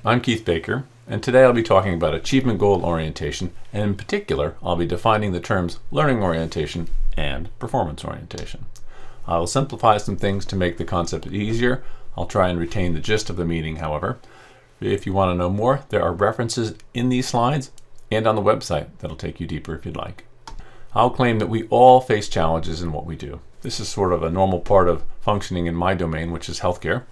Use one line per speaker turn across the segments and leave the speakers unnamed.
I'm Keith Baker, and today I'll be talking about achievement goal orientation, and in particular, I'll be defining the terms learning orientation and performance orientation. I will simplify some things to make the concept easier. I'll try and retain the gist of the meaning, however. If you want to know more, there are references in these slides and on the website that'll take you deeper if you'd like. I'll claim that we all face challenges in what we do. This is sort of a normal part of functioning in my domain, which is healthcare.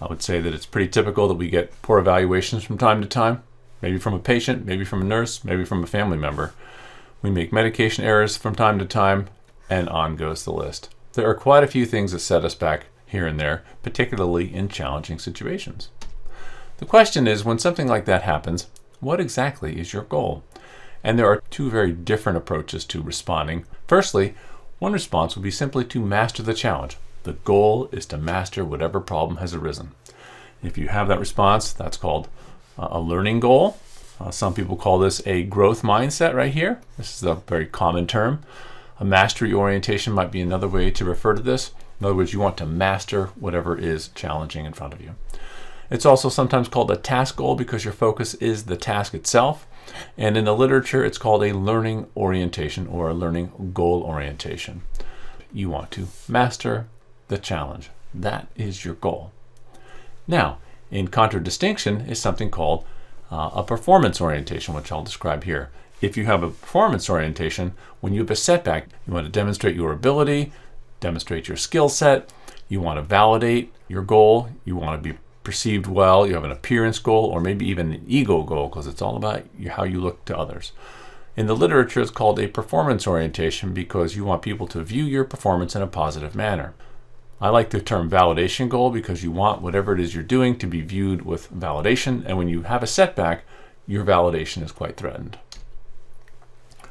I would say that it's pretty typical that we get poor evaluations from time to time, maybe from a patient, maybe from a nurse, maybe from a family member. We make medication errors from time to time, and on goes the list. There are quite a few things that set us back here and there, particularly in challenging situations. The question is, when something like that happens, what exactly is your goal? And there are two very different approaches to responding. Firstly, one response would be simply to master the challenge. The goal is to master whatever problem has arisen. If you have that response, that's called a learning goal. Some people call this a growth mindset right here. This is a very common term. A mastery orientation might be another way to refer to this. In other words, you want to master whatever is challenging in front of you. It's also sometimes called a task goal because your focus is the task itself. And in the literature, it's called a learning orientation or a learning goal orientation. You want to master the challenge. That is your goal. Now, in contradistinction is something called a performance orientation, which I'll describe here. If you have a performance orientation, when you have a setback, you want to demonstrate your ability, demonstrate your skill set, you want to validate your goal, you want to be perceived well, you have an appearance goal, or maybe even an ego goal, because it's all about how you look to others. In the literature, it's called a performance orientation because you want people to view your performance in a positive manner. I like the term validation goal because you want whatever it is you're doing to be viewed with validation, and when you have a setback, your validation is quite threatened.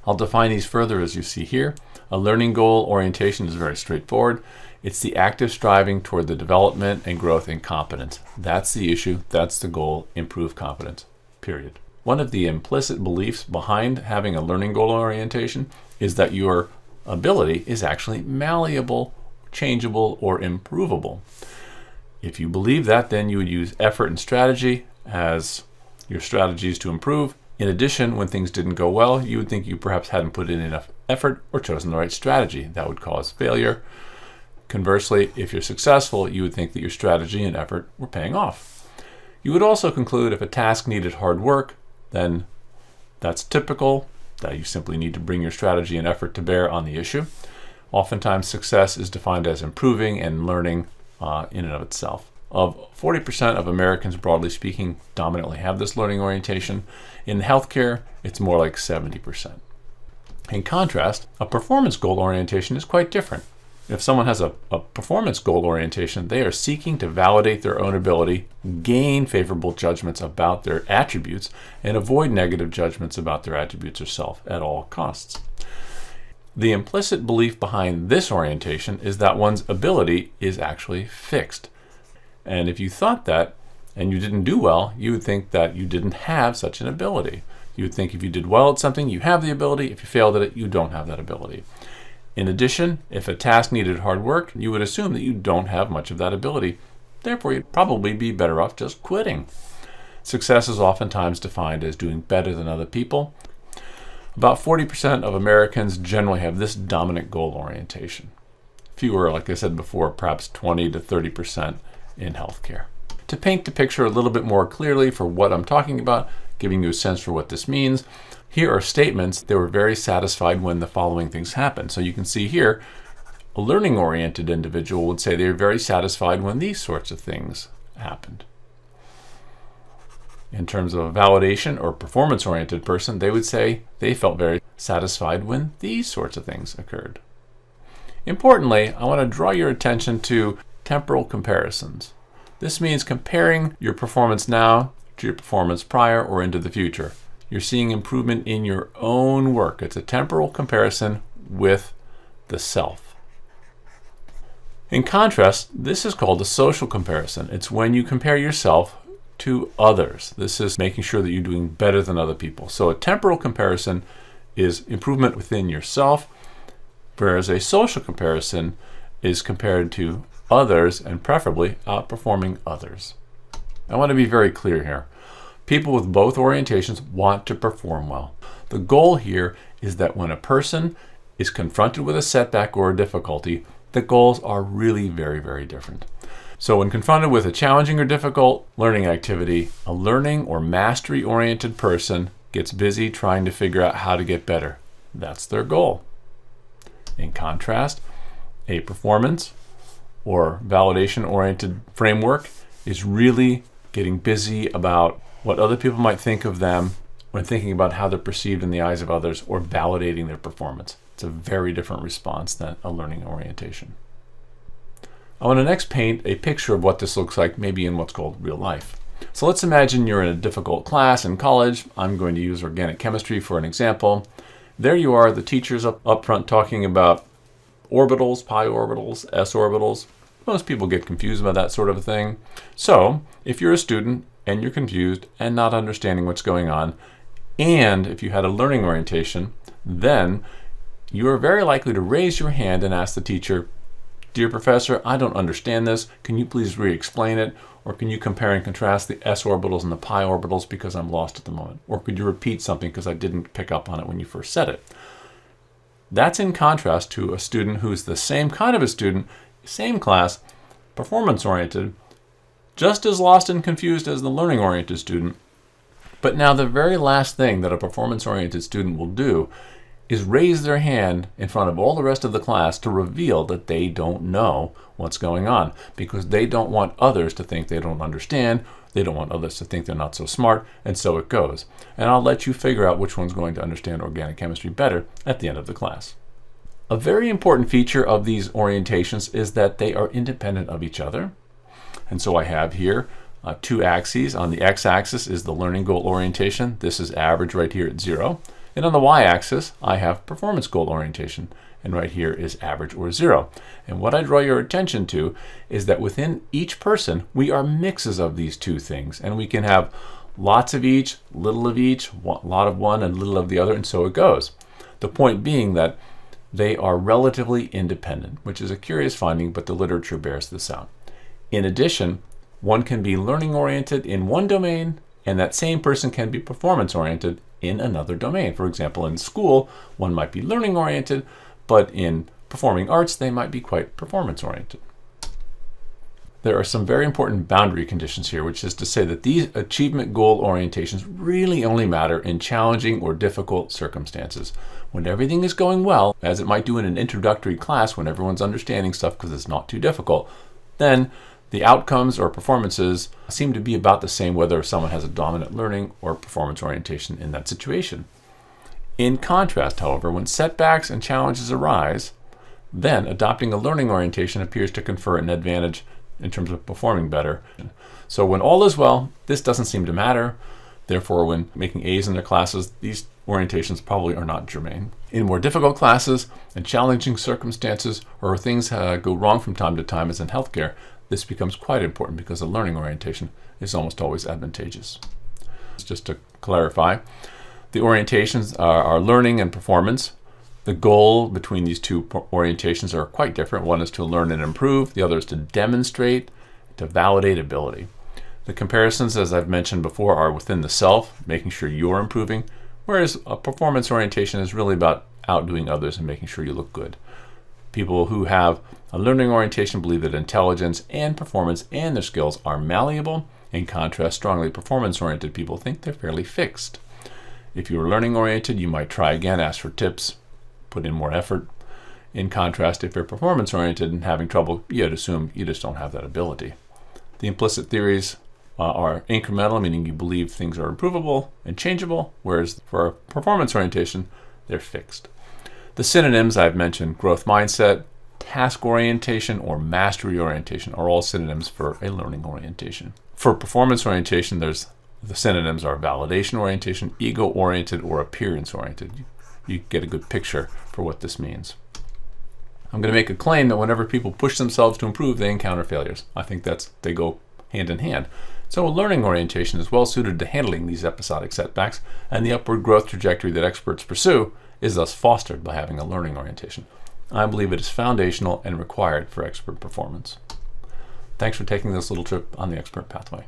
I'll define these further as you see here. A learning goal orientation is very straightforward. It's the active striving toward the development and growth in competence. That's the issue, that's the goal, improve competence, period. One of the implicit beliefs behind having a learning goal orientation is that your ability is actually malleable, changeable, or improvable. If you believe that, then you would use effort and strategy as your strategies to improve. In addition, when things didn't go well, you would think you perhaps hadn't put in enough effort or chosen the right strategy. That would cause failure. Conversely, if you're successful, you would think that your strategy and effort were paying off. You would also conclude if a task needed hard work, then that's typical, that you simply need to bring your strategy and effort to bear on the issue. Oftentimes, success is defined as improving and learning in and of itself. Of 40% of Americans, broadly speaking, dominantly have this learning orientation. In healthcare, it's more like 70%. In contrast, a performance goal orientation is quite different. If someone has a performance goal orientation, they are seeking to validate their own ability, gain favorable judgments about their attributes, and avoid negative judgments about their attributes or self at all costs. The implicit belief behind this orientation is that one's ability is actually fixed. And if you thought that and you didn't do well, you would think that you didn't have such an ability. You would think if you did well at something, you have the ability. If you failed at it, you don't have that ability. In addition, if a task needed hard work, you would assume that you don't have much of that ability. Therefore, you'd probably be better off just quitting. Success is oftentimes defined as doing better than other people. About 40% of Americans generally have this dominant goal orientation. Fewer, like I said before, perhaps 20 to 30% in healthcare. To paint the picture a little bit more clearly for what I'm talking about, giving you a sense for what this means, here are statements that were very satisfied when the following things happened. So you can see here, a learning-oriented individual would say they were very satisfied when these sorts of things happened. In terms of a validation or performance-oriented person, they would say they felt very satisfied when these sorts of things occurred. Importantly, I want to draw your attention to temporal comparisons. This means comparing your performance now to your performance prior or into the future. You're seeing improvement in your own work. It's a temporal comparison with the self. In contrast, this is called a social comparison. It's when you compare yourself to others. This is making sure that you're doing better than other people. So a temporal comparison is improvement within yourself, whereas a social comparison is compared to others and preferably outperforming others. I want to be very clear here. People with both orientations want to perform well. The goal here is that when a person is confronted with a setback or a difficulty, the goals are really very, very different. So when confronted with a challenging or difficult learning activity, a learning or mastery-oriented person gets busy trying to figure out how to get better. That's their goal. In contrast, a performance or validation-oriented framework is really getting busy about what other people might think of them when thinking about how they're perceived in the eyes of others or validating their performance. It's a very different response than a learning orientation. I want to next paint a picture of what this looks like, maybe in what's called real life. So let's imagine you're in a difficult class in college. I'm going to use organic chemistry for an example. There you are, the teacher's up front talking about orbitals, pi orbitals, s orbitals. Most people get confused about that sort of a thing. So if you're a student and you're confused and not understanding what's going on, and if you had a learning orientation, then you are very likely to raise your hand and ask the teacher, "Dear professor, I don't understand this. Can you please re-explain it? Or can you compare and contrast the s orbitals and the pi orbitals because I'm lost at the moment? Or could you repeat something because I didn't pick up on it when you first said it?" That's in contrast to a student who's the same kind of a student, same class, performance-oriented, just as lost and confused as the learning-oriented student. But now the very last thing that a performance-oriented student will do is raise their hand in front of all the rest of the class to reveal that they don't know what's going on, because they don't want others to think they don't understand, they don't want others to think they're not so smart, and so it goes. And I'll let you figure out which one's going to understand organic chemistry better at the end of the class. A very important feature of these orientations is that they are independent of each other. And so I have here two axes. On the x-axis is the learning goal orientation. This is average right here at 0. And on the y-axis, I have performance goal orientation. And right here is average or 0. And what I draw your attention to is that within each person, we are mixes of these two things. And we can have lots of each, little of each, a lot of one and little of the other, and so it goes. The point being that they are relatively independent, which is a curious finding, but the literature bears this out. In addition, one can be learning-oriented in one domain, and that same person can be performance-oriented in another domain. For example, in school, one might be learning-oriented, but in performing arts, they might be quite performance-oriented. There are some very important boundary conditions here, which is to say that these achievement goal orientations really only matter in challenging or difficult circumstances. When everything is going well, as it might do in an introductory class when everyone's understanding stuff because it's not too difficult, then the outcomes or performances seem to be about the same whether someone has a dominant learning or performance orientation in that situation. In contrast, however, when setbacks and challenges arise, then adopting a learning orientation appears to confer an advantage in terms of performing better. So when all is well, this doesn't seem to matter. Therefore, when making A's in their classes, these orientations probably are not germane. In more difficult classes and challenging circumstances, or things go wrong from time to time, as in healthcare, this becomes quite important because a learning orientation is almost always advantageous. Just to clarify, the orientations are learning and performance. The goal between these two orientations are quite different. One is to learn and improve. The other is to demonstrate, to validate ability. The comparisons, as I've mentioned before, are within the self, making sure you're improving, whereas a performance orientation is really about outdoing others and making sure you look good. People who have a learning orientation believe that intelligence and performance and their skills are malleable. In contrast, strongly performance-oriented people think they're fairly fixed. If you're learning-oriented, you might try again, ask for tips, put in more effort. In contrast, if you're performance-oriented and having trouble, you'd assume you just don't have that ability. The implicit theories are incremental, meaning you believe things are improvable and changeable, whereas for performance orientation, they're fixed. The synonyms I've mentioned, growth mindset, task orientation, or mastery orientation, are all synonyms for a learning orientation. For performance orientation, the synonyms are validation orientation, ego-oriented, or appearance-oriented. You get a good picture for what this means. I'm going to make a claim that whenever people push themselves to improve, they encounter failures. I think they go hand in hand. So a learning orientation is well suited to handling these episodic setbacks, and the upward growth trajectory that experts pursue is thus fostered by having a learning orientation. I believe it is foundational and required for expert performance. Thanks for taking this little trip on the Expert Pathway.